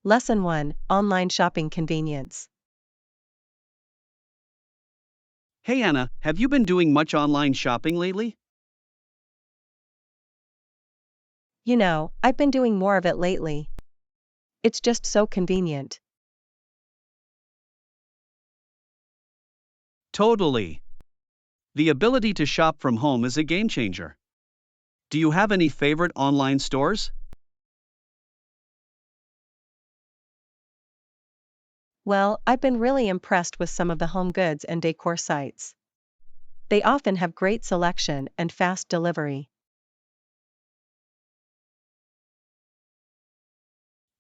Lesson 1: Online Shopping Convenience. Hey Anna, have you been doing much online shopping lately? I've been doing more of it lately. It's just so convenient. Totally. The ability to shop from home is a game changer. Do you have any favorite online stores? Well, I've been really impressed with some of the home goods and decor sites. They often have great selection and fast delivery.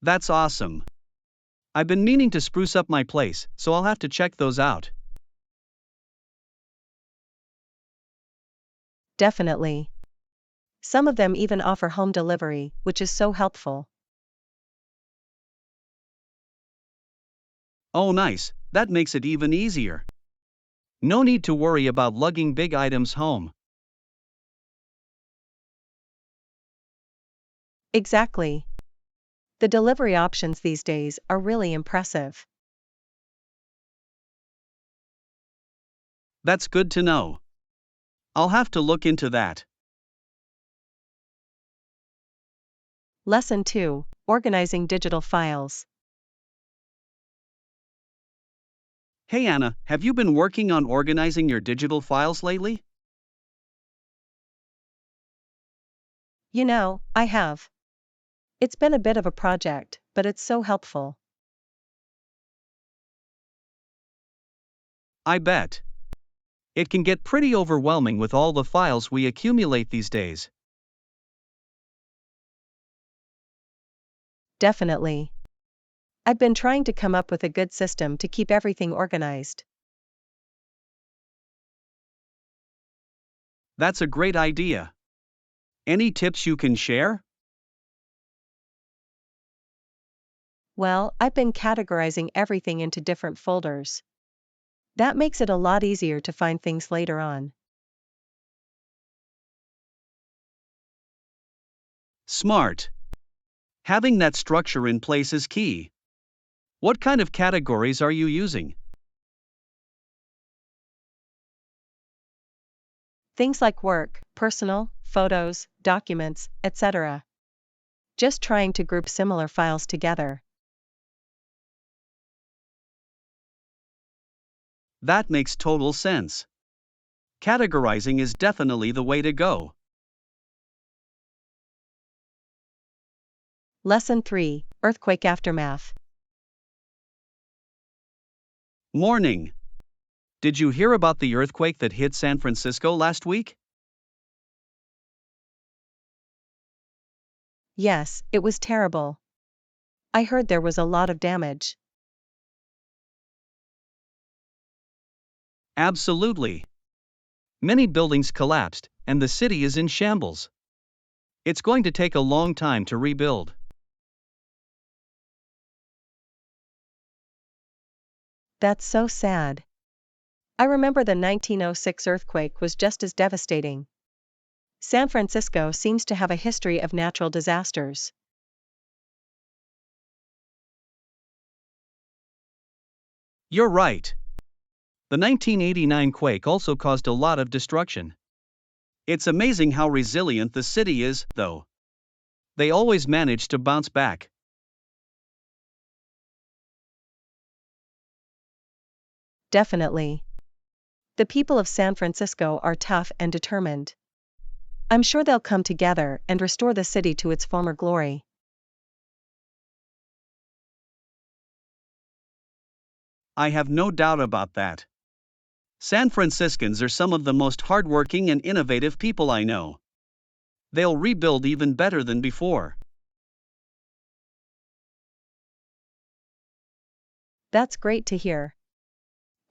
That's awesome. I've been meaning to spruce up my place, so I'll have to check those out. Definitely. Some of them even offer home delivery, which is so helpful. Oh, nice, that makes it even easier. No need to worry about lugging big items home. Exactly. The delivery options these days are really impressive. That's good to know. I'll have to look into that. Lesson 2: Organizing Digital Files. Hey Anna, have you been working on organizing your digital files lately? I have. It's been a bit of a project, but it's so helpful. I bet. It can get pretty overwhelming with all the files we accumulate these days. Definitely. I've been trying to come up with a good system to keep everything organized. That's a great idea. Any tips you can share? Well, I've been categorizing everything into different folders. That makes it a lot easier to find things later on. Smart. Having that structure in place is key. What kind of categories are you using? Things like work, personal, photos, documents, etc. Just trying to group similar files together. That makes total sense. Categorizing is definitely the way to go. Lesson 3: Earthquake Aftermath. Morning. Did you hear about the earthquake that hit San Francisco last week? Yes, it was terrible. I heard there was a lot of damage. Absolutely. Many buildings collapsed, and the city is in shambles. It's going to take a long time to rebuild. That's so sad. I remember the 1906 earthquake was just as devastating. San Francisco seems to have a history of natural disasters. You're right. The 1989 quake also caused a lot of destruction. It's amazing how resilient the city is, though. They always manage to bounce back. Definitely. The people of San Francisco are tough and determined. I'm sure they'll come together and restore the city to its former glory. I have no doubt about that. San Franciscans are some of the most hardworking and innovative people I know. They'll rebuild even better than before. That's great to hear.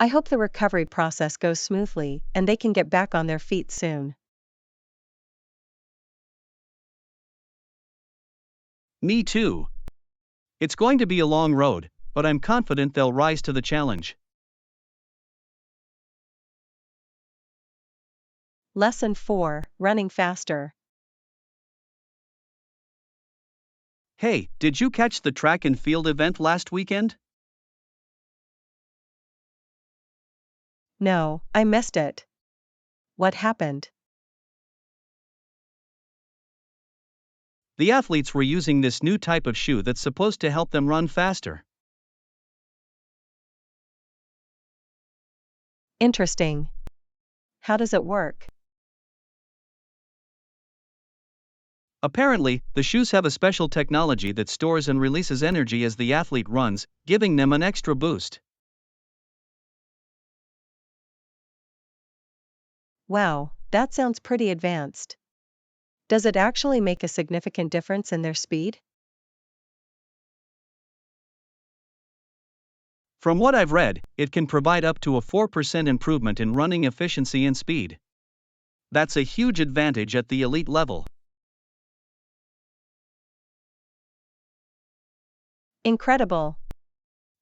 I hope the recovery process goes smoothly and they can get back on their feet soon. Me too. It's going to be a long road, but I'm confident they'll rise to the challenge. Lesson 4: Running Faster. Hey, did you catch the track and field event last weekend? No, I missed it. What happened? The athletes were using this new type of shoe that's supposed to help them run faster. Interesting. How does it work? Apparently, the shoes have a special technology that stores and releases energy as the athlete runs, giving them an extra boost. Wow, that sounds pretty advanced. Does it actually make a significant difference in their speed? From what I've read, it can provide up to a 4% improvement in running efficiency and speed. That's a huge advantage at the elite level. Incredible.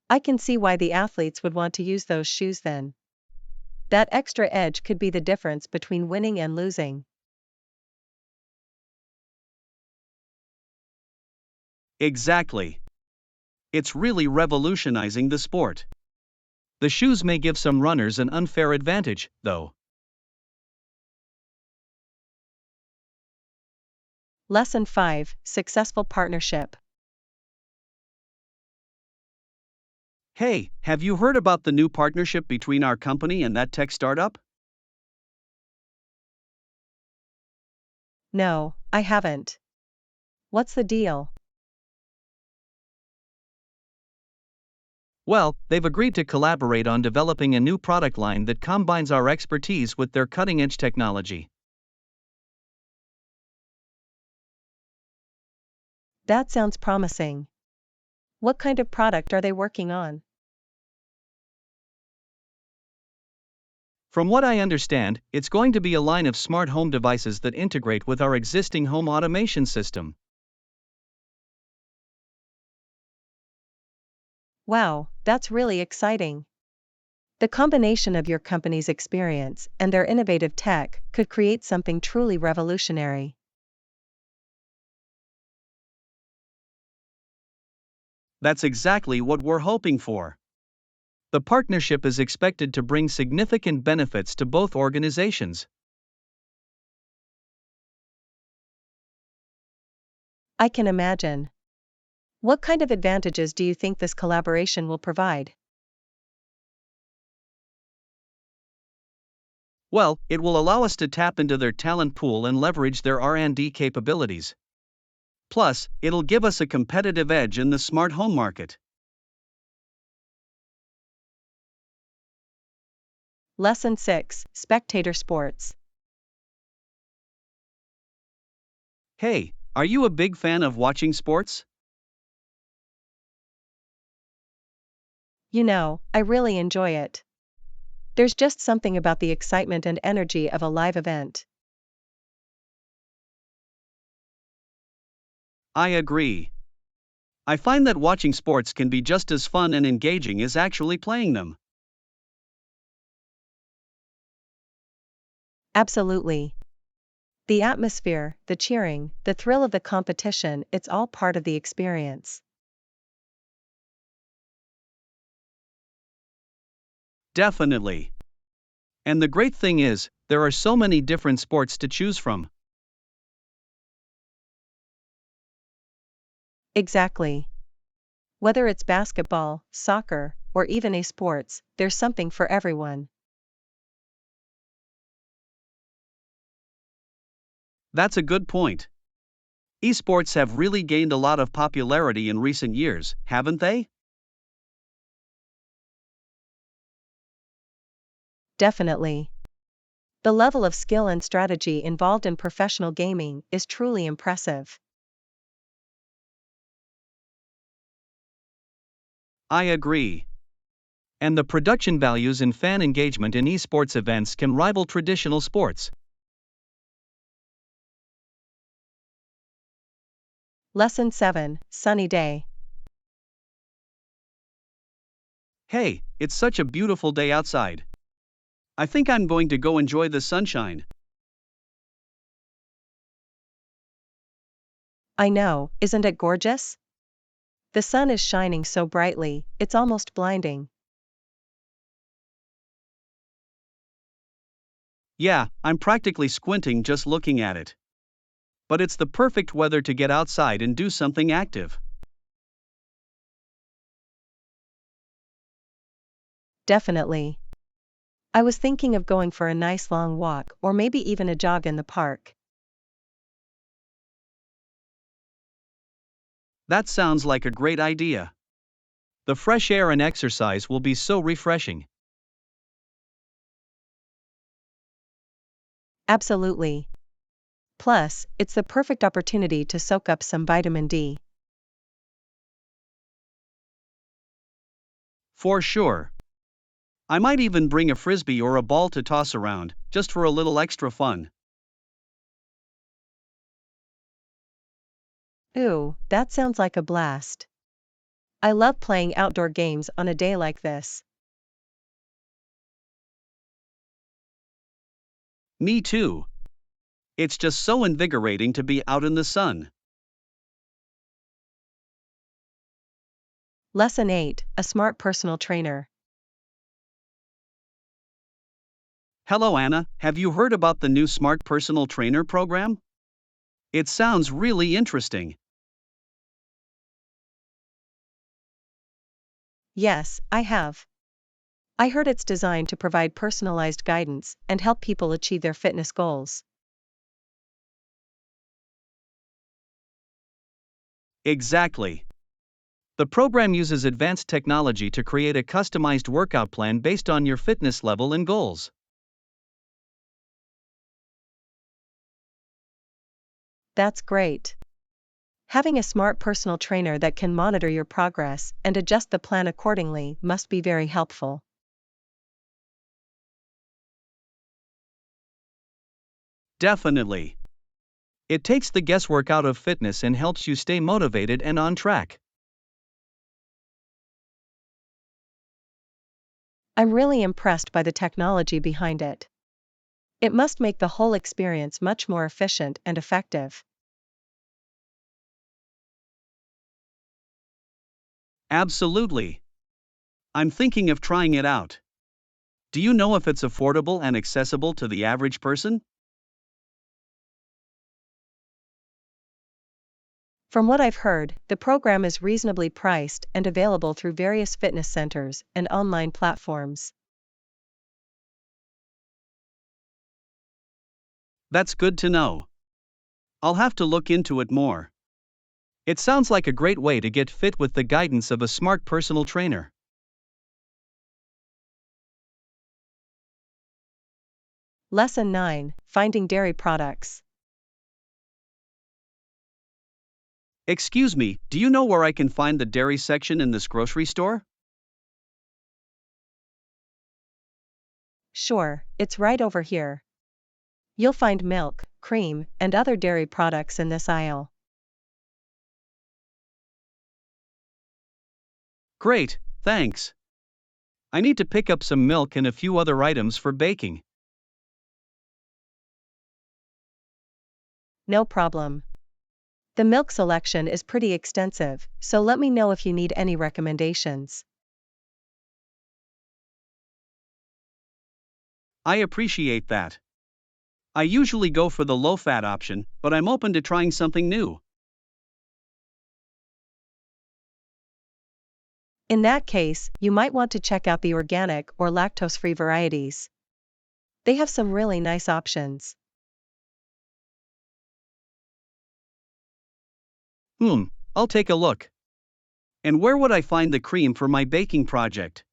I can see why the athletes would want to use those shoes then. That extra edge could be the difference between winning and losing. Exactly. It's really revolutionizing the sport. The shoes may give some runners an unfair advantage, though. Lesson 5: Successful Partnership. Hey, have you heard about the new partnership between our company and that tech startup? No, I haven't. What's the deal? Well, they've agreed to collaborate on developing a new product line that combines our expertise with their cutting edge technology. That sounds promising. What kind of product are they working on? From what I understand, it's going to be a line of smart home devices that integrate with our existing home automation system. Wow, that's really exciting. The combination of your company's experience and their innovative tech could create something truly revolutionary. That's exactly what we're hoping for. The partnership is expected to bring significant benefits to both organizations. I can imagine. What kind of advantages do you think this collaboration will provide? Well, it will allow us to tap into their talent pool and leverage their R&D capabilities. Plus, it'll give us a competitive edge in the smart home market. Lesson 6: Spectator Sports. Hey, are you a big fan of watching sports? You know, I really enjoy it. There's just something about the excitement and energy of a live event. I agree. I find that watching sports can be just as fun and engaging as actually playing them. Absolutely. The atmosphere, the cheering, the thrill of the competition, it's all part of the experience. Definitely. And the great thing is, there are so many different sports to choose from. Exactly. Whether it's basketball, soccer, or even sports, there's something for everyone. That's a good point. Esports have really gained a lot of popularity in recent years, haven't they? Definitely. The level of skill and strategy involved in professional gaming is truly impressive. I agree. And the production values and fan engagement in esports events can rival traditional sports. Lesson 7: Sunny Day. Hey, it's such a beautiful day outside. I think I'm going to go enjoy the sunshine. I know, isn't it gorgeous? The sun is shining so brightly, it's almost blinding. Yeah, I'm practically squinting just looking at it. But it's the perfect weather to get outside and do something active. Definitely. I was thinking of going for a nice long walk or maybe even a jog in the park. That sounds like a great idea. The fresh air and exercise will be so refreshing. Absolutely. Plus, it's the perfect opportunity to soak up some vitamin D. For sure. I might even bring a frisbee or a ball to toss around, just for a little extra fun. Ooh, that sounds like a blast. I love playing outdoor games on a day like this. Me too. It's just so invigorating to be out in the sun. Lesson 8, a smart personal trainer. Hello Anna, have you heard about the new Smart Personal Trainer program? It sounds really interesting. Yes, I have. I heard it's designed to provide personalized guidance and help people achieve their fitness goals. Exactly. The program uses advanced technology to create a customized workout plan based on your fitness level and goals. That's great. Having a smart personal trainer that can monitor your progress and adjust the plan accordingly must be very helpful. Definitely. It takes the guesswork out of fitness and helps you stay motivated and on track. I'm really impressed by the technology behind it. It must make the whole experience much more efficient and effective. Absolutely. I'm thinking of trying it out. Do you know if it's affordable and accessible to the average person? From what I've heard, the program is reasonably priced and available through various fitness centers and online platforms. That's good to know. I'll have to look into it more. It sounds like a great way to get fit with the guidance of a smart personal trainer. Lesson 9, Finding Dairy Products. Excuse me, do you know where I can find the dairy section in this grocery store? Sure, it's right over here. You'll find milk, cream, and other dairy products in this aisle. Great, thanks. I need to pick up some milk and a few other items for baking. No problem. The milk selection is pretty extensive, so let me know if you need any recommendations. I appreciate that. I usually go for the low fat option, but I'm open to trying something new. In that case, you might want to check out the organic or lactose-free varieties. They have some really nice options. I'll take a look. And where would I find the cream for my baking project?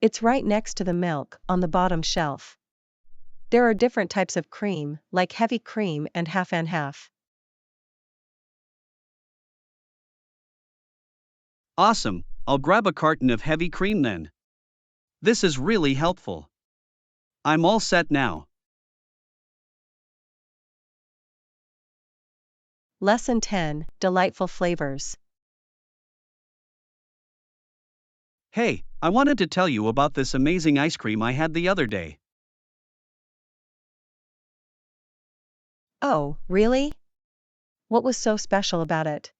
It's right next to the milk, on the bottom shelf. There are different types of cream, like heavy cream and half and half. Awesome, I'll grab a carton of heavy cream then. This is really helpful. I'm all set now. Lesson 10, Delightful Flavors. Hey, I wanted to tell you about this amazing ice cream I had the other day. Oh, really? What was so special about it?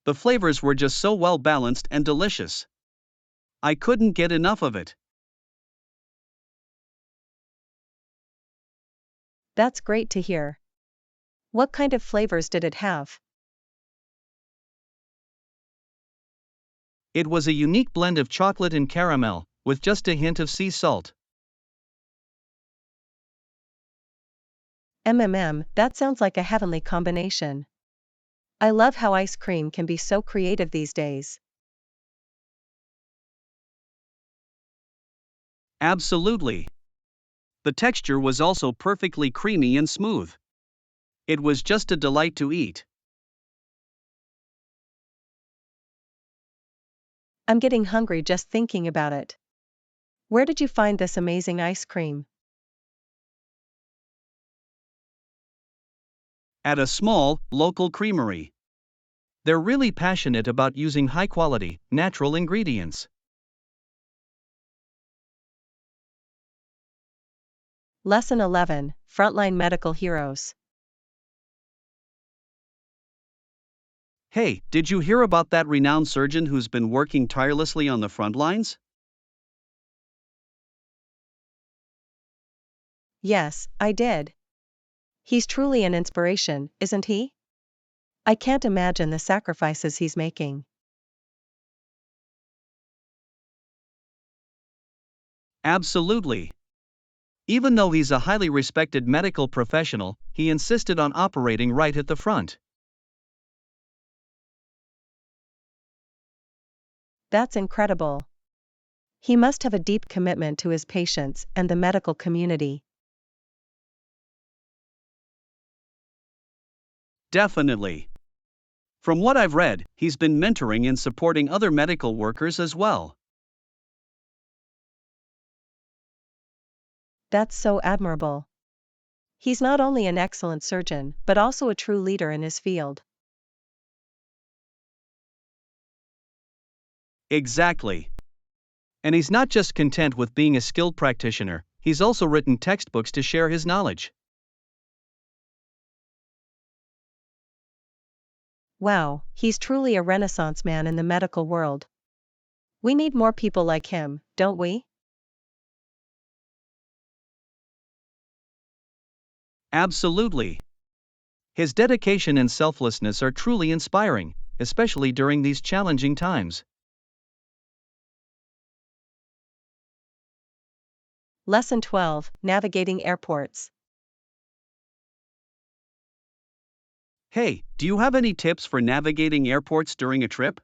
The flavors were just so well balanced and delicious. I couldn't get enough of it. That's great to hear. What kind of flavors did it have? It was a unique blend of chocolate and caramel, with just a hint of sea salt. That sounds like a heavenly combination. I love how ice cream can be so creative these days. Absolutely. The texture was also perfectly creamy and smooth. It was just a delight to eat. I'm getting hungry just thinking about it. Where did you find this amazing ice cream? At a small, local creamery. They're really passionate about using high quality, natural ingredients. Lesson 11, Frontline Medical Heroes. Hey, did you hear about that renowned surgeon who's been working tirelessly on the front lines? Yes, I did. He's truly an inspiration, isn't he? I can't imagine the sacrifices he's making. Absolutely. Even though he's a highly respected medical professional, he insisted on operating right at the front. That's incredible. He must have a deep commitment to his patients and the medical community. Definitely. From what I've read, he's been mentoring and supporting other medical workers as well. That's so admirable. He's not only an excellent surgeon, but also a true leader in his field. Exactly. And he's not just content with being a skilled practitioner, he's also written textbooks to share his knowledge. Wow, he's truly a renaissance man in the medical world. We need more people like him, don't we? Absolutely. His dedication and selflessness are truly inspiring, especially during these challenging times. Lesson 12, Navigating Airports. Hey, do you have any tips for navigating airports during a trip?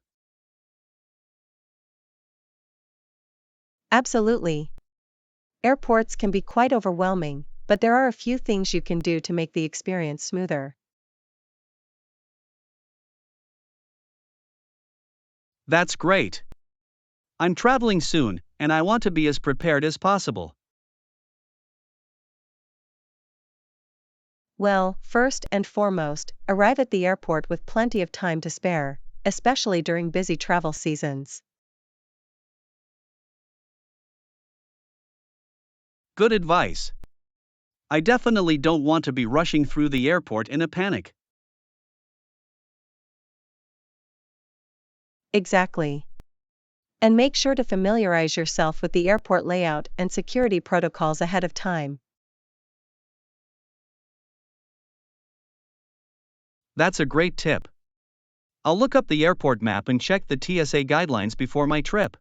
Absolutely. Airports can be quite overwhelming, but there are a few things you can do to make the experience smoother. That's great. I'm traveling soon, and I want to be as prepared as possible. Well, first and foremost, arrive at the airport with plenty of time to spare, especially during busy travel seasons. Good advice. I definitely don't want to be rushing through the airport in a panic. Exactly. And make sure to familiarize yourself with the airport layout and security protocols ahead of time. That's a great tip. I'll look up the airport map and check the TSA guidelines before my trip.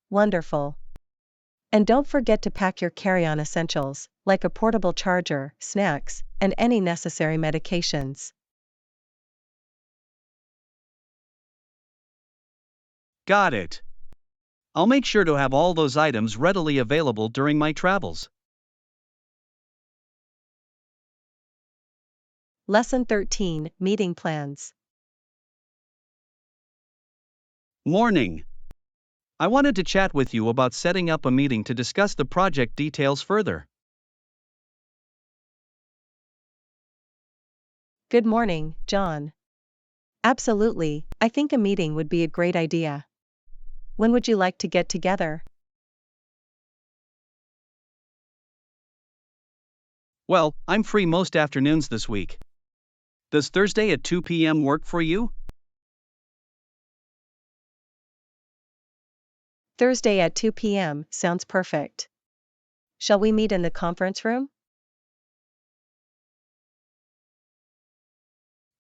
Wonderful. And don't forget to pack your carry-on essentials, like a portable charger, snacks, and any necessary medications. Got it. I'll make sure to have all those items readily available during my travels. Lesson 13, Meeting Plans. Morning. I wanted to chat with you about setting up a meeting to discuss the project details further. Good morning, John. Absolutely, I think a meeting would be a great idea. When would you like to get together? Well, I'm free most afternoons this week. Does Thursday at 2 p.m. work for you? Thursday at 2 p.m. sounds perfect. Shall we meet in the conference room?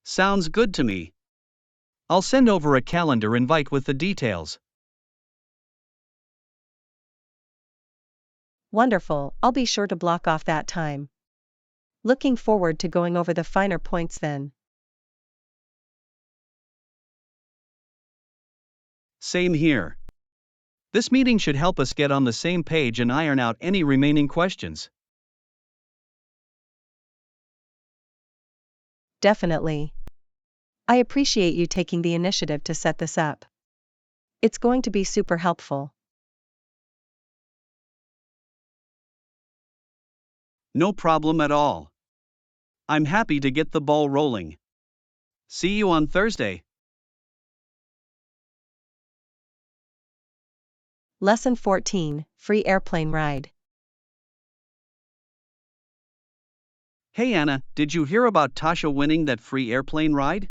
Sounds good to me. I'll send over a calendar invite with the details. Wonderful, I'll be sure to block off that time. Looking forward to going over the finer points then. Same here. This meeting should help us get on the same page and iron out any remaining questions. Definitely. I appreciate you taking the initiative to set this up. It's going to be super helpful. No problem at all. I'm happy to get the ball rolling. See you on Thursday. Lesson 14, Free Airplane Ride. Hey Anna, did you hear about Tasha winning that free airplane ride?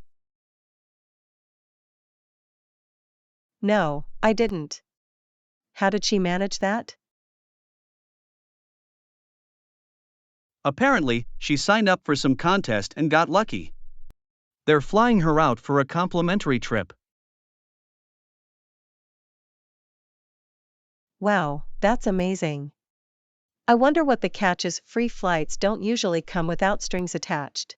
No, I didn't. How did she manage that? Apparently, she signed up for some contest and got lucky. They're flying her out for a complimentary trip. Wow, that's amazing. I wonder what the catch is. Free flights don't usually come without strings attached.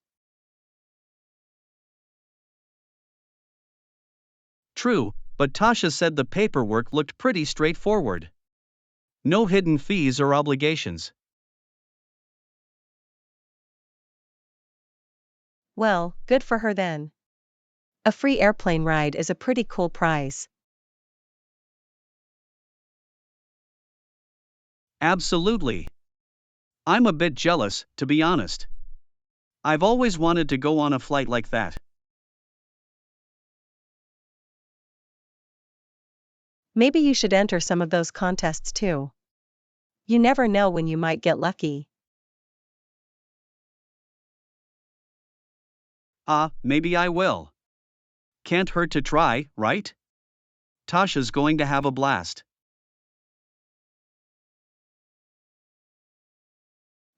True, but Tasha said the paperwork looked pretty straightforward. No hidden fees or obligations. Well, good for her then. A free airplane ride is a pretty cool prize. Absolutely. I'm a bit jealous, to be honest. I've always wanted to go on a flight like that. Maybe you should enter some of those contests too. You never know when you might get lucky. Maybe I will. Can't hurt to try, right? Tasha's going to have a blast.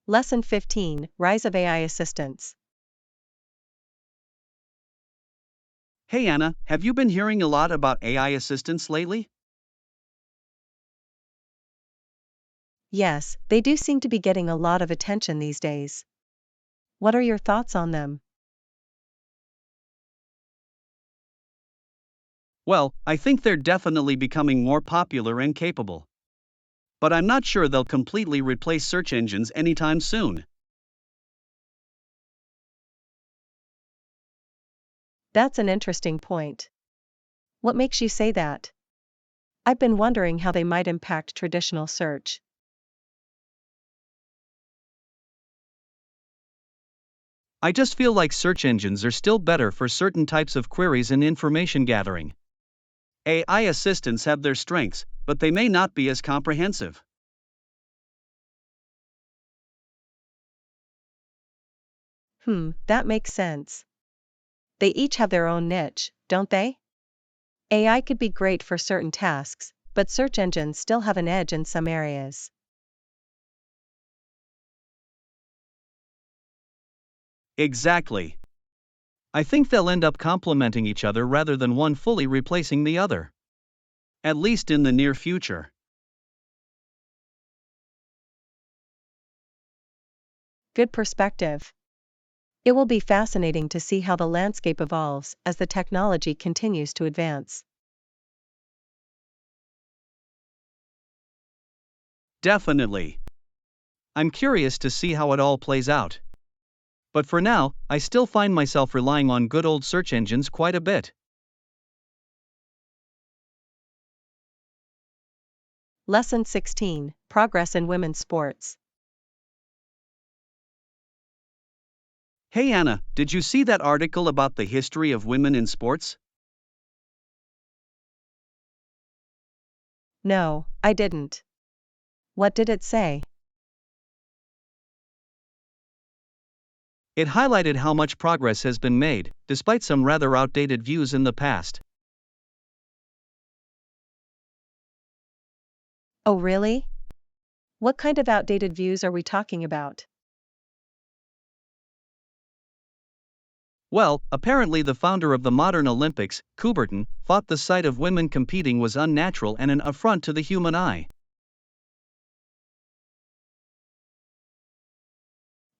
Lesson 15, Rise of AI Assistants. Hey Anna, have you been hearing a lot about AI assistants lately? Yes, they do seem to be getting a lot of attention these days. What are your thoughts on them? Well, I think they're definitely becoming more popular and capable. But I'm not sure they'll completely replace search engines anytime soon. That's an interesting point. What makes you say that? I've been wondering how they might impact traditional search. I just feel like search engines are still better for certain types of queries and information gathering. AI assistants have their strengths, but they may not be as comprehensive. That makes sense. They each have their own niche, don't they? AI could be great for certain tasks, but search engines still have an edge in some areas. Exactly. I think they'll end up complementing each other rather than one fully replacing the other. At least in the near future. Good perspective. It will be fascinating to see how the landscape evolves as the technology continues to advance. Definitely. I'm curious to see how it all plays out. But for now, I still find myself relying on good old search engines quite a bit. Lesson 16, Progress in Women's Sports. Hey Anna, did you see that article about the history of women in sports? No, I didn't. What did it say? It highlighted how much progress has been made, despite some rather outdated views in the past. Oh, really? What kind of outdated views are we talking about? Well, apparently the founder of the modern Olympics, Coubertin, thought the sight of women competing was unnatural and an affront to the human eye.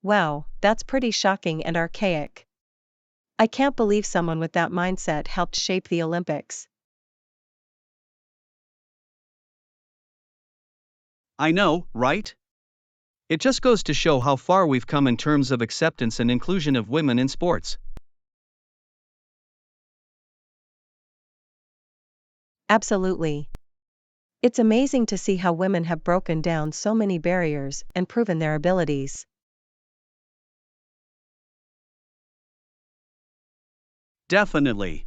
Wow, that's pretty shocking and archaic. I can't believe someone with that mindset helped shape the Olympics. I know, right? It just goes to show how far we've come in terms of acceptance and inclusion of women in sports. Absolutely. It's amazing to see how women have broken down so many barriers and proven their abilities. Definitely.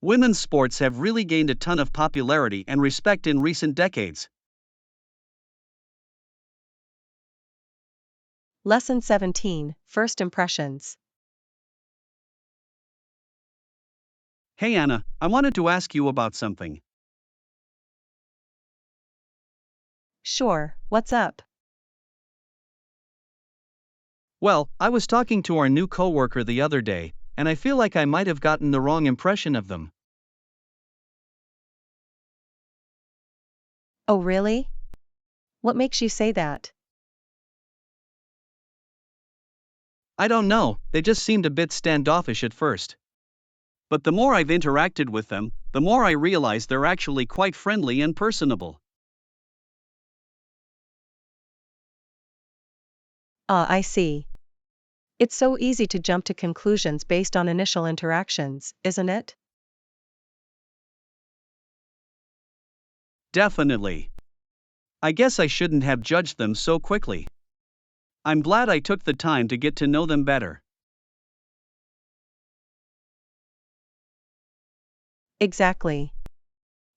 Women's sports have really gained a ton of popularity and respect in recent decades. Lesson 17, First Impressions. Hey Anna, I wanted to ask you about something. Sure, what's up? Well, I was talking to our new coworker the other day, and I feel like I might have gotten the wrong impression of them. Oh, really? What makes you say that? I don't know, they just seemed a bit standoffish at first. But the more I've interacted with them, the more I realize they're actually quite friendly and personable. Ah, I see. It's so easy to jump to conclusions based on initial interactions, isn't it? Definitely. I guess I shouldn't have judged them so quickly. I'm glad I took the time to get to know them better. Exactly.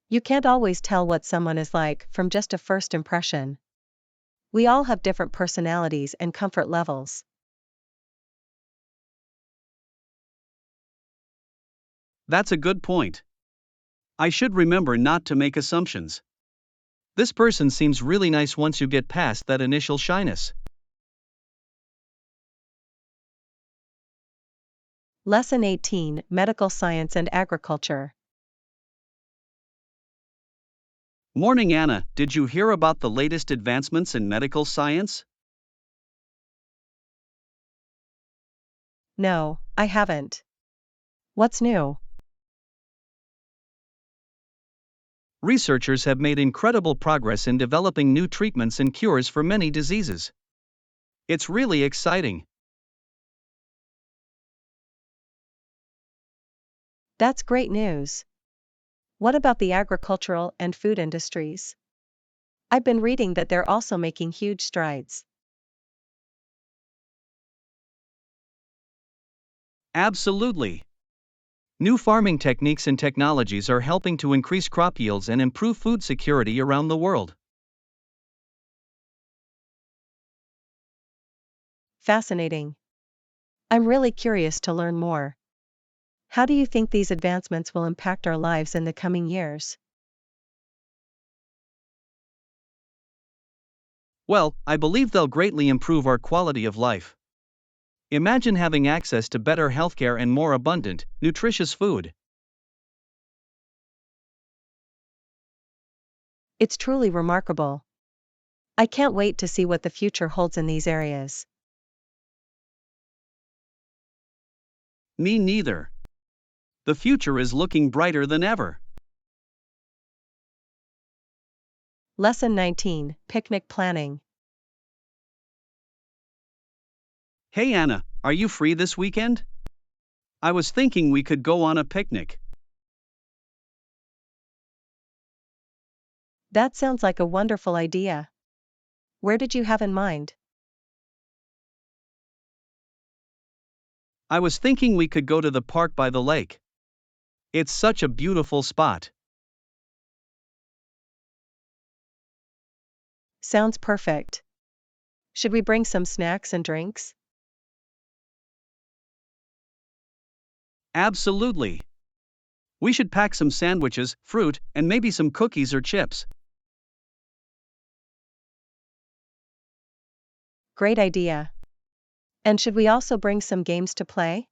You can't always tell what someone is like from just a first impression. We all have different personalities and comfort levels. That's a good point. I should remember not to make assumptions. This person seems really nice once you get past that initial shyness. Lesson 18, Medical Science and Agriculture. Morning Anna, did you hear about the latest advancements in medical science? No, I haven't. What's new? Researchers have made incredible progress in developing new treatments and cures for many diseases. It's really exciting. That's great news. What about the agricultural and food industries? I've been reading that they're also making huge strides. Absolutely. New farming techniques and technologies are helping to increase crop yields and improve food security around the world. Fascinating. I'm really curious to learn more. How do you think these advancements will impact our lives in the coming years? Well, I believe they'll greatly improve our quality of life. Imagine having access to better healthcare and more abundant, nutritious food. It's truly remarkable. I can't wait to see what the future holds in these areas. Me neither. The future is looking brighter than ever. Lesson 19, Picnic Planning. Hey Anna, are you free this weekend? I was thinking we could go on a picnic. That sounds like a wonderful idea. Where did you have in mind? I was thinking we could go to the park by the lake. It's such a beautiful spot. Sounds perfect. Should we bring some snacks and drinks? Absolutely. We should pack some sandwiches, fruit, and maybe some cookies or chips. Great idea. And should we also bring some games to play?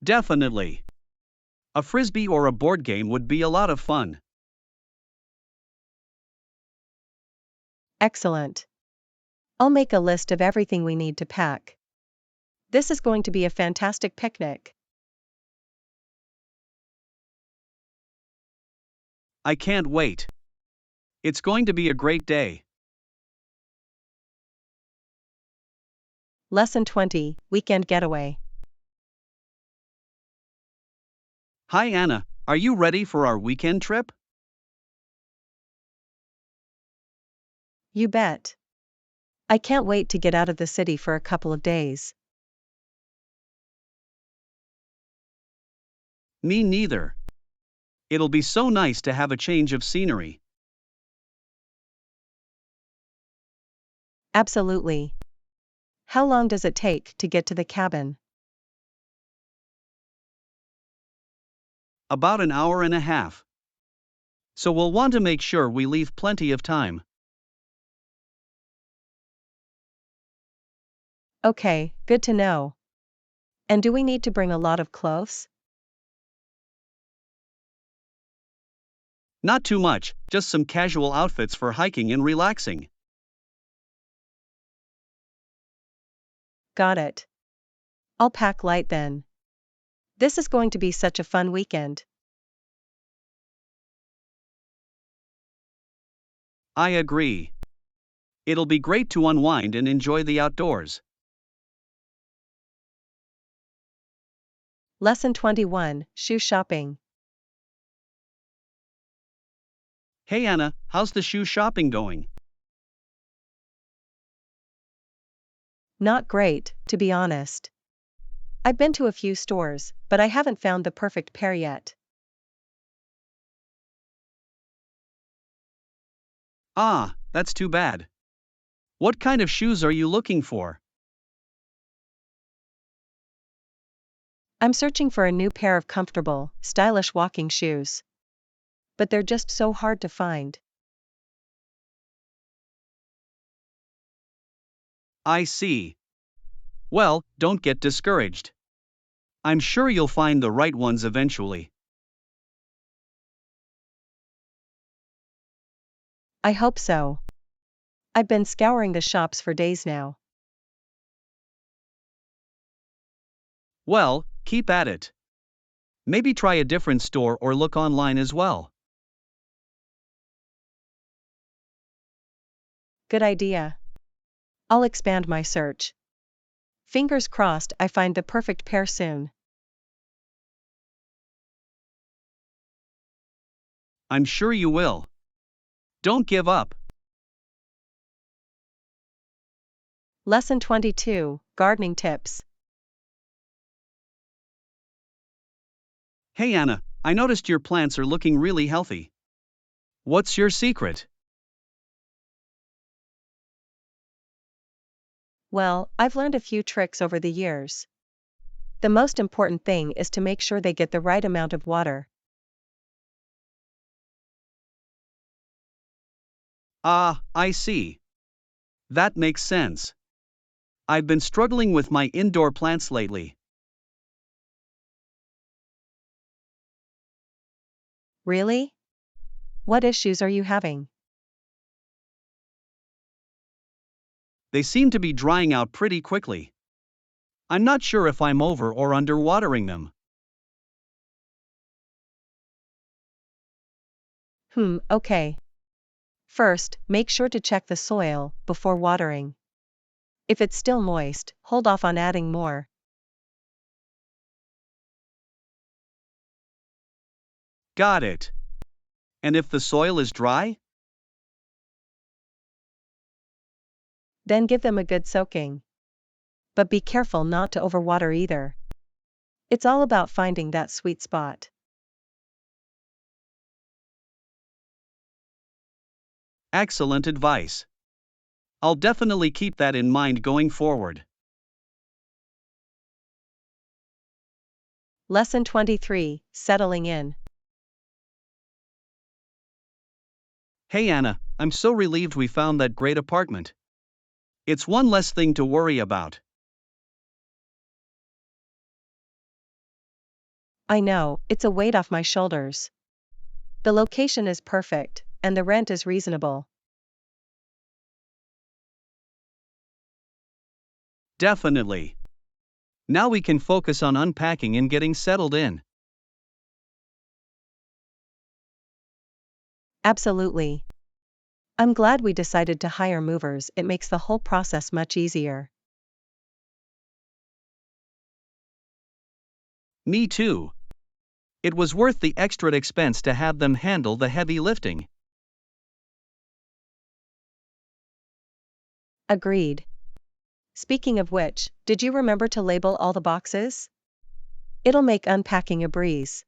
Definitely. A frisbee or a board game would be a lot of fun. Excellent. I'll make a list of everything we need to pack. This is going to be a fantastic picnic. I can't wait. It's going to be a great day. Lesson 20, Weekend Getaway. Hi Anna, are you ready for our weekend trip? You bet. I can't wait to get out of the city for a couple of days. Me neither. It'll be so nice to have a change of scenery. Absolutely. How long does it take to get to the cabin? About an hour and a half. So we'll want to make sure we leave plenty of time. Okay, good to know. And do we need to bring a lot of clothes? Not too much, just some casual outfits for hiking and relaxing. Got it. I'll pack light then. This is going to be such a fun weekend. I agree. It'll be great to unwind and enjoy the outdoors. Lesson 21, Shoe Shopping. Hey Anna, how's the shoe shopping going? Not great, to be honest. I've been to a few stores, but I haven't found the perfect pair yet. Ah, that's too bad. What kind of shoes are you looking for? I'm searching for a new pair of comfortable, stylish walking shoes. But they're just so hard to find. I see. Well, don't get discouraged. I'm sure you'll find the right ones eventually. I hope so. I've been scouring the shops for days now. Well, keep at it. Maybe try a different store or look online as well. Good idea. I'll expand my search. Fingers crossed I find the perfect pair soon. I'm sure you will. Don't give up. Lesson 22, Gardening Tips. Hey Anna, I noticed your plants are looking really healthy. What's your secret? Well, I've learned a few tricks over the years. The most important thing is to make sure they get the right amount of water. Ah, I see. That makes sense. I've been struggling with my indoor plants lately. Really? What issues are you having? They seem to be drying out pretty quickly. I'm not sure if I'm over or underwatering them. Okay. First, make sure to check the soil before watering. If it's still moist, hold off on adding more. Got it. And if the soil is dry? Then give them a good soaking. But be careful not to overwater either. It's all about finding that sweet spot. Excellent advice. I'll definitely keep that in mind going forward. Lesson 23, Settling in. Hey Anna, I'm so relieved we found that great apartment. It's one less thing to worry about. I know, it's a weight off my shoulders. The location is perfect, and the rent is reasonable. Definitely. Now we can focus on unpacking and getting settled in. Absolutely. I'm glad we decided to hire movers, it makes the whole process much easier. Me too. It was worth the extra expense to have them handle the heavy lifting. Agreed. Speaking of which, did you remember to label all the boxes? It'll make unpacking a breeze.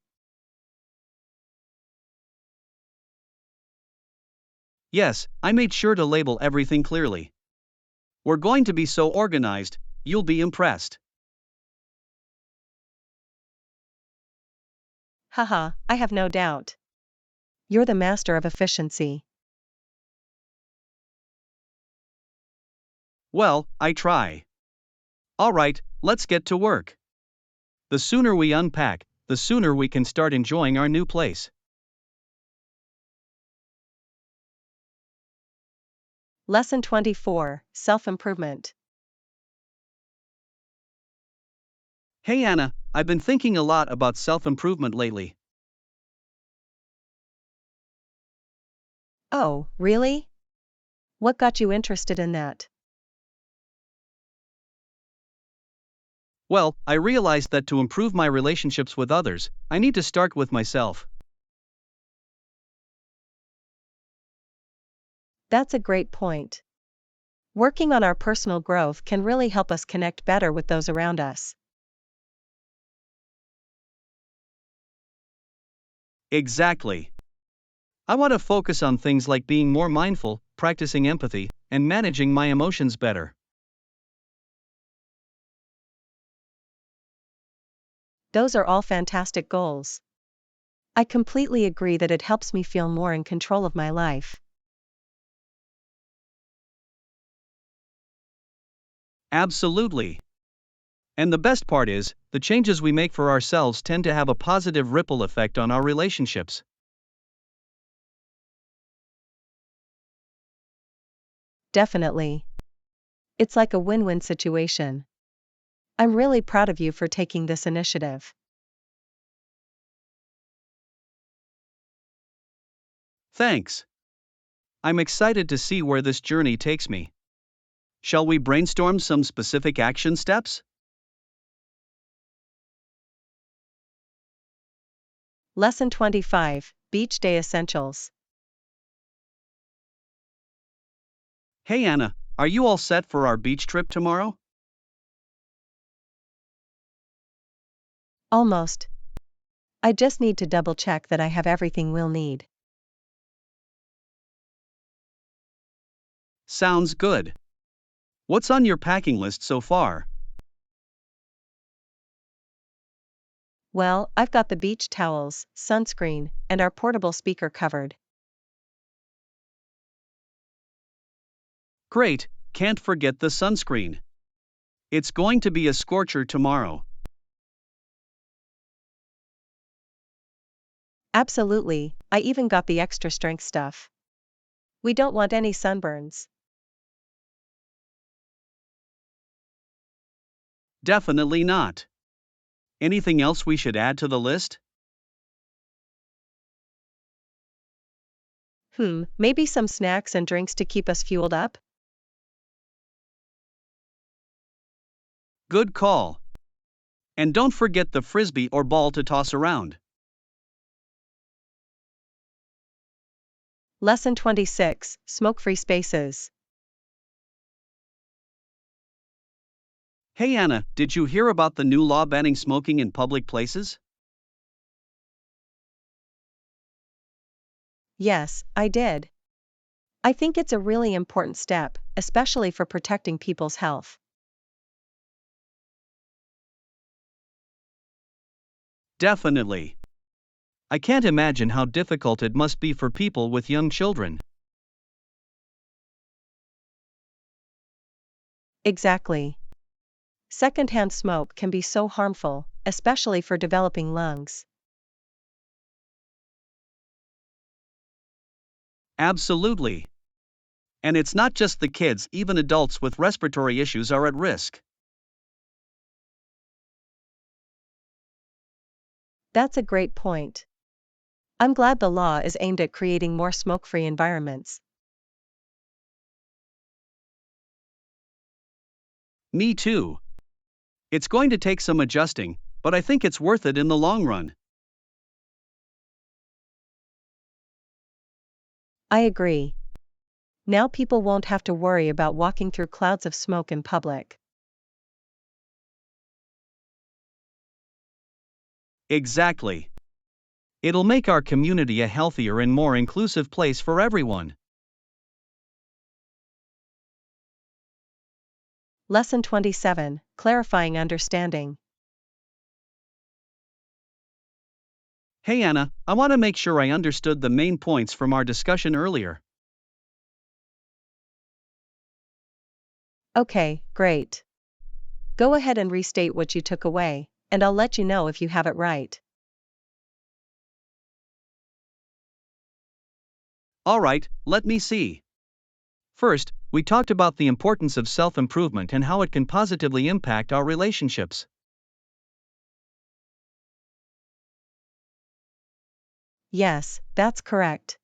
Yes, I made sure to label everything clearly. We're going to be so organized, you'll be impressed. Haha, I have no doubt. You're the master of efficiency. Well, I try. Alright, let's get to work. The sooner we unpack, the sooner we can start enjoying our new place. Lesson 24, Self-Improvement. Hey Anna, I've been thinking a lot about self-improvement lately. Oh, really? What got you interested in that? Well, I realized that to improve my relationships with others, I need to start with myself. That's a great point. Working on our personal growth can really help us connect better with those around us. Exactly. I want to focus on things like being more mindful, practicing empathy, and managing my emotions better. Those are all fantastic goals. I completely agree that it helps me feel more in control of my life. Absolutely. And the best part is, the changes we make for ourselves tend to have a positive ripple effect on our relationships. Definitely. It's like a win-win situation. I'm really proud of you for taking this initiative. Thanks. I'm excited to see where this journey takes me. Shall we brainstorm some specific action steps? Lesson 25, Beach Day Essentials. Hey Anna, are you all set for our beach trip tomorrow? Almost. I just need to double check that I have everything we'll need. Sounds good. What's on your packing list so far? Well, I've got the beach towels, sunscreen, and our portable speaker covered. Great, can't forget the sunscreen. It's going to be a scorcher tomorrow. Absolutely, I even got the extra strength stuff. We don't want any sunburns. Definitely not. Anything else we should add to the list? Maybe some snacks and drinks to keep us fueled up? Good call. And don't forget the frisbee or ball to toss around. Lesson 26, Smoke-Free Spaces. Hey Anna, did you hear about the new law banning smoking in public places? Yes, I did. I think it's a really important step, especially for protecting people's health. Definitely. I can't imagine how difficult it must be for people with young children. Exactly. Secondhand smoke can be so harmful, especially for developing lungs. Absolutely. And it's not just the kids, even adults with respiratory issues are at risk. That's a great point. I'm glad the law is aimed at creating more smoke-free environments. Me too. It's going to take some adjusting, but I think it's worth it in the long run. I agree. Now people won't have to worry about walking through clouds of smoke in public. Exactly. It'll make our community a healthier and more inclusive place for everyone. Lesson 27, Clarifying Understanding. Hey Anna, I want to make sure I understood the main points from our discussion earlier. Okay, great. Go ahead and restate what you took away, and I'll let you know if you have it right. Alright, let me see. First, we talked about the importance of self improvement and how it can positively impact our relationships. Yes, that's correct.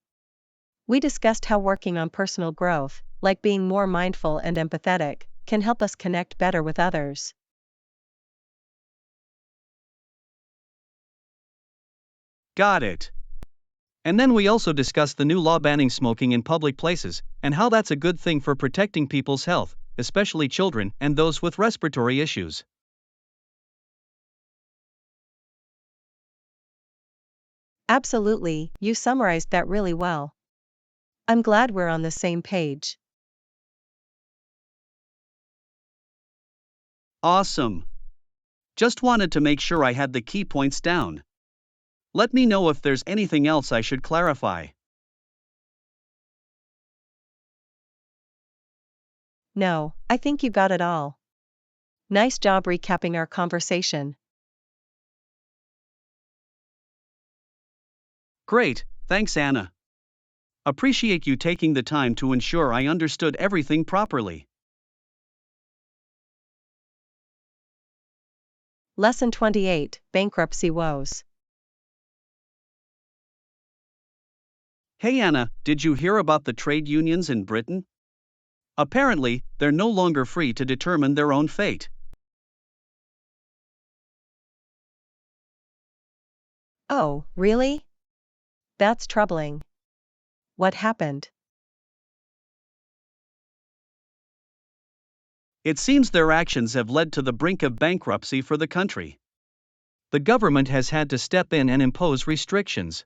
We discussed how working on personal growth, like being more mindful and empathetic, can help us connect better with others. Got it. And then we also discussed the new law banning smoking in public places, and how that's a good thing for protecting people's health, especially children and those with respiratory issues. Absolutely, you summarized that really well. I'm glad we're on the same page. Awesome. Just wanted to make sure I had the key points down. Let me know if there's anything else I should clarify. No, I think you got it all. Nice job recapping our conversation. Great, thanks Anna. Appreciate you taking the time to ensure I understood everything properly. Lesson 28, Bankruptcy Woes. Hey Anna, did you hear about the trade unions in Britain? Apparently, they're no longer free to determine their own fate. Oh, really? That's troubling. What happened? It seems their actions have led to the brink of bankruptcy for the country. The government has had to step in and impose restrictions.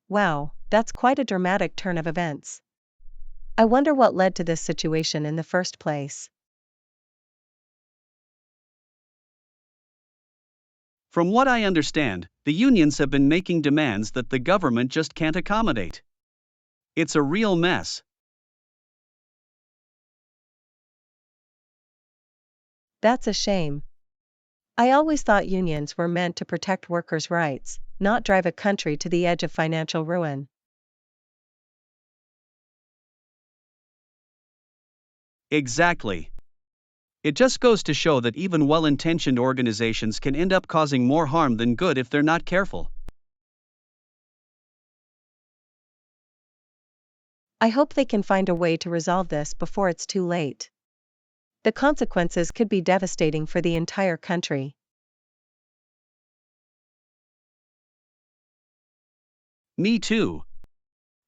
Wow, that's quite a dramatic turn of events. I wonder what led to this situation in the first place. From what I understand, the unions have been making demands that the government just can't accommodate. It's a real mess. That's a shame. I always thought unions were meant to protect workers' rights, not drive a country to the edge of financial ruin. Exactly. It just goes to show that even well intentioned organizations can end up causing more harm than good if they're not careful. I hope they can find a way to resolve this before it's too late. The consequences could be devastating for the entire country. Me too.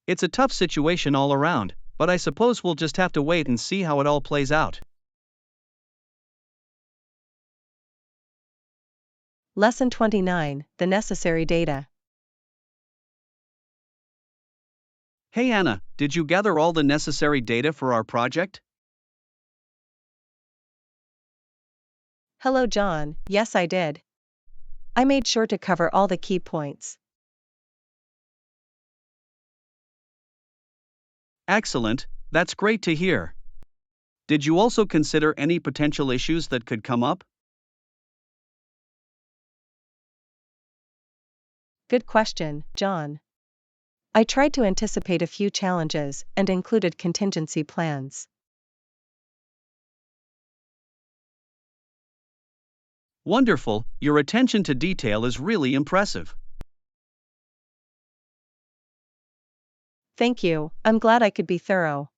It's a tough situation all around, but I suppose we'll just have to wait and see how it all plays out. Lesson 29, The Necessary Data. Hey Anna, did you gather all the necessary data for our project? Hello, John. Yes, I did. I made sure to cover all the key points. Excellent, that's great to hear. Did you also consider any potential issues that could come up? Good question, John. I tried to anticipate a few challenges and included contingency plans. Wonderful, your attention to detail is really impressive. Thank you, I'm glad I could be thorough.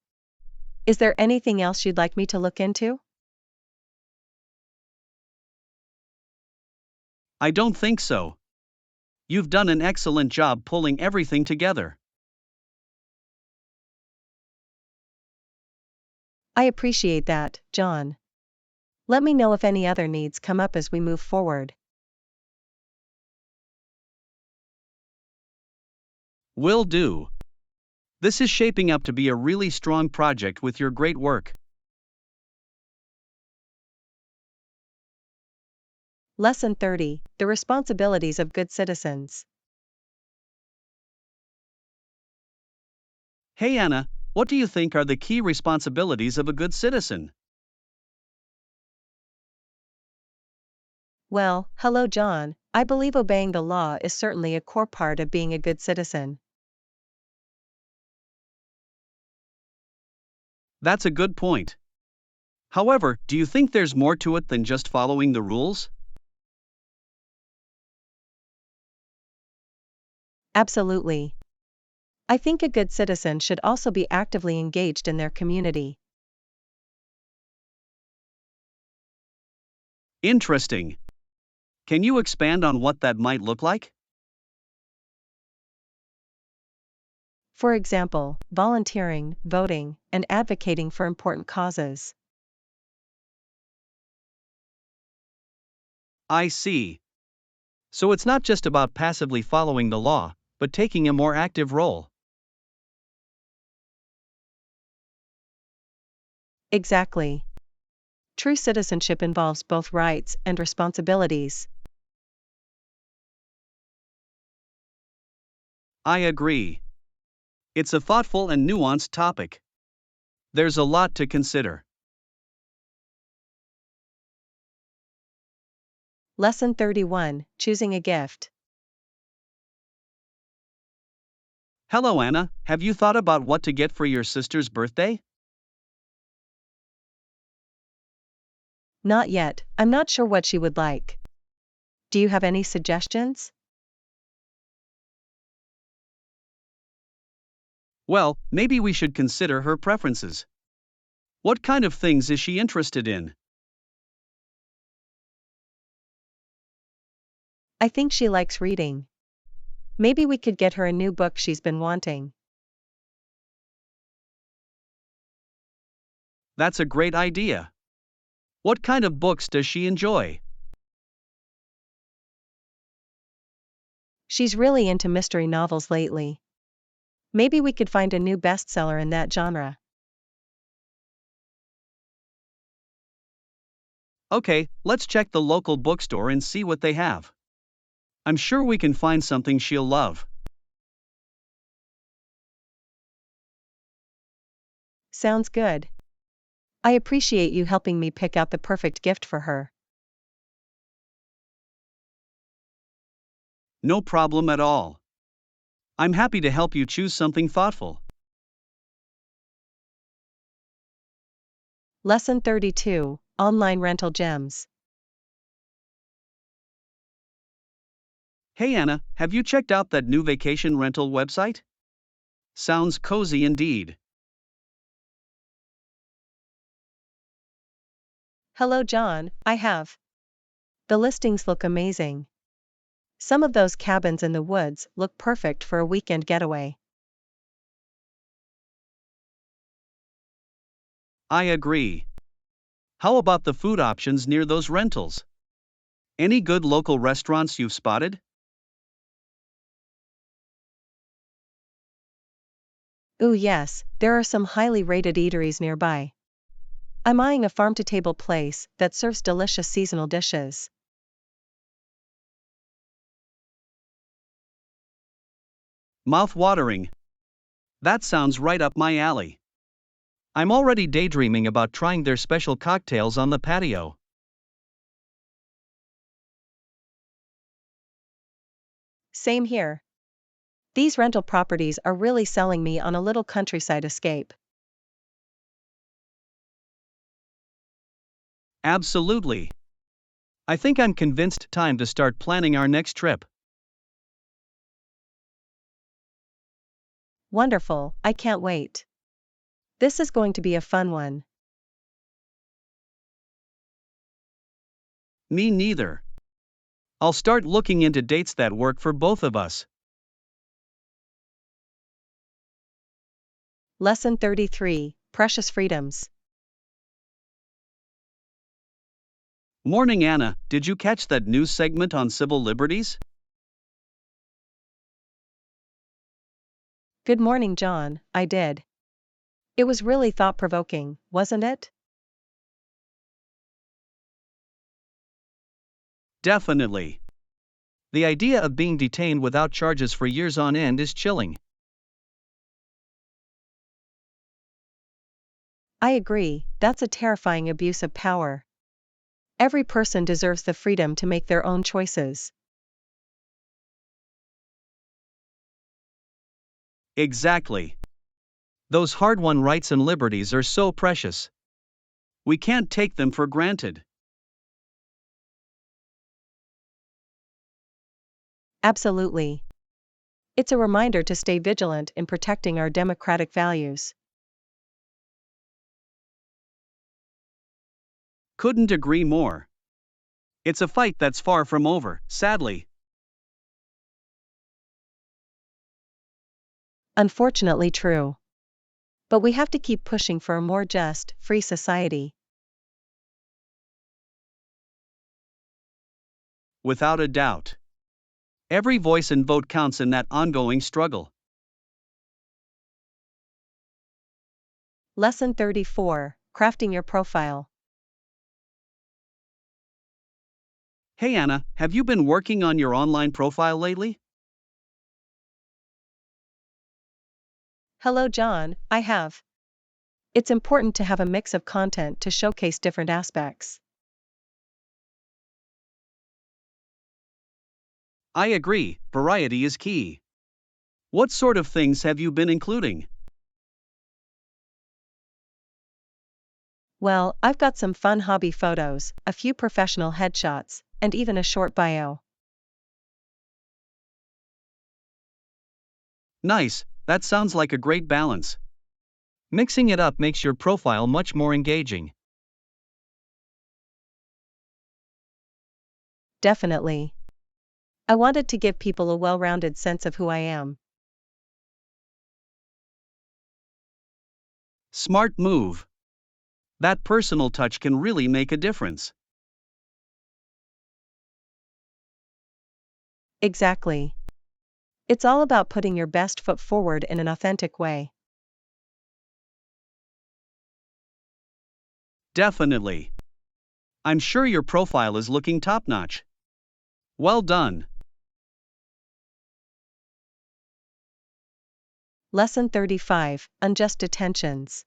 Is there anything else you'd like me to look into? I don't think so. You've done an excellent job pulling everything together. I appreciate that, John. Let me know if any other needs come up as we move forward. Will do. This is shaping up to be a really strong project with your great work. Lesson 30: The Responsibilities of Good Citizens. Hey Anna, what do you think are the key responsibilities of a good citizen? Well, hello, John. I believe obeying the law is certainly a core part of being a good citizen. That's a good point. However, do you think there's more to it than just following the rules? Absolutely. I think a good citizen should also be actively engaged in their community. Interesting. Can you expand on what that might look like? For example, volunteering, voting, and advocating for important causes. I see. So it's not just about passively following the law, but taking a more active role. Exactly. True citizenship involves both rights and responsibilities. I agree. It's a thoughtful and nuanced topic. There's a lot to consider. Lesson 31: Choosing a Gift. Hello Anna, have you thought about what to get for your sister's birthday? Not yet, I'm not sure what she would like. Do you have any suggestions? Well, maybe we should consider her preferences. What kind of things is she interested in? I think she likes reading. Maybe we could get her a new book she's been wanting. That's a great idea. What kind of books does she enjoy? She's really into mystery novels lately. Maybe we could find a new bestseller in that genre. Okay, let's check the local bookstore and see what they have. I'm sure we can find something she'll love. Sounds good. I appreciate you helping me pick out the perfect gift for her. No problem at all. I'm happy to help you choose something thoughtful. Lesson 32: Online Rental Gems. Hey Anna, have you checked out that new vacation rental website? Sounds cozy indeed. Hello, John, I have. The listings look amazing. Some of those cabins in the woods look perfect for a weekend getaway. I agree. How about the food options near those rentals? Any good local restaurants you've spotted? Ooh, yes, there are some highly rated eateries nearby. I'm eyeing a farm-to-table place that serves delicious seasonal dishes. Mouth-watering. That sounds right up my alley. I'm already daydreaming about trying their special cocktails on the patio. Same here. These rental properties are really selling me on a little countryside escape. Absolutely. I think I'm convinced time to start planning our next trip. Wonderful, I can't wait. This is going to be a fun one. Me neither. I'll start looking into dates that work for both of us. Lesson 33, Precious Freedoms. Morning, Anna. Did you catch that news segment on civil liberties? Good morning, John, I did. It was really thought-provoking, wasn't it? Definitely. The idea of being detained without charges for years on end is chilling. I agree, that's a terrifying abuse of power. Every person deserves the freedom to make their own choices. Exactly. Those hard-won rights and liberties are so precious. We can't take them for granted. Absolutely. It's a reminder to stay vigilant in protecting our democratic values. Couldn't agree more. It's a fight that's far from over, sadly. Unfortunately true. But we have to keep pushing for a more just, free society. Without a doubt. Every voice and vote counts in that ongoing struggle. Lesson 34, Crafting Your Profile. Hey Anna, have you been working on your online profile lately? Hello John, I have. It's important to have a mix of content to showcase different aspects. I agree, variety is key. What sort of things have you been including? Well, I've got some fun hobby photos, a few professional headshots, and even a short bio. Nice, that sounds like a great balance. Mixing it up makes your profile much more engaging. Definitely. I wanted to give people a well-rounded sense of who I am. Smart move. That personal touch can really make a difference. Exactly. It's all about putting your best foot forward in an authentic way. Definitely. I'm sure your profile is looking top-notch. Well done. Lesson 35, Unjust Detentions.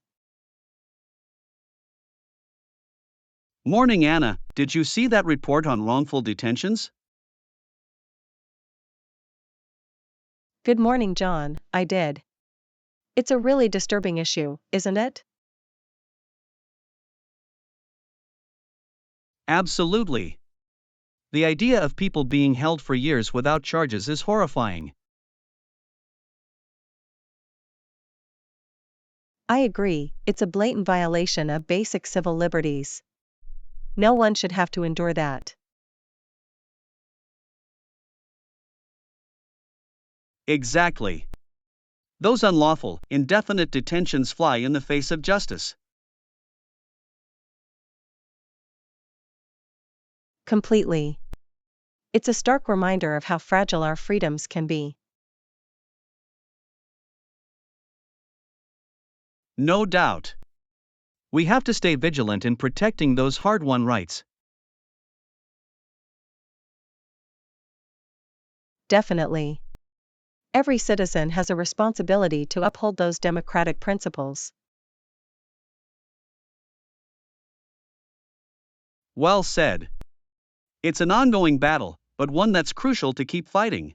Morning Anna, did you see that report on wrongful detentions? Good morning, John, I did. It's a really disturbing issue, isn't it? Absolutely. The idea of people being held for years without charges is horrifying. I agree, it's a blatant violation of basic civil liberties. No one should have to endure that. Exactly. Those unlawful, indefinite detentions fly in the face of justice. Completely. It's a stark reminder of how fragile our freedoms can be. No doubt. We have to stay vigilant in protecting those hard-won rights. Definitely. Every citizen has a responsibility to uphold those democratic principles. Well said. It's an ongoing battle, but one that's crucial to keep fighting.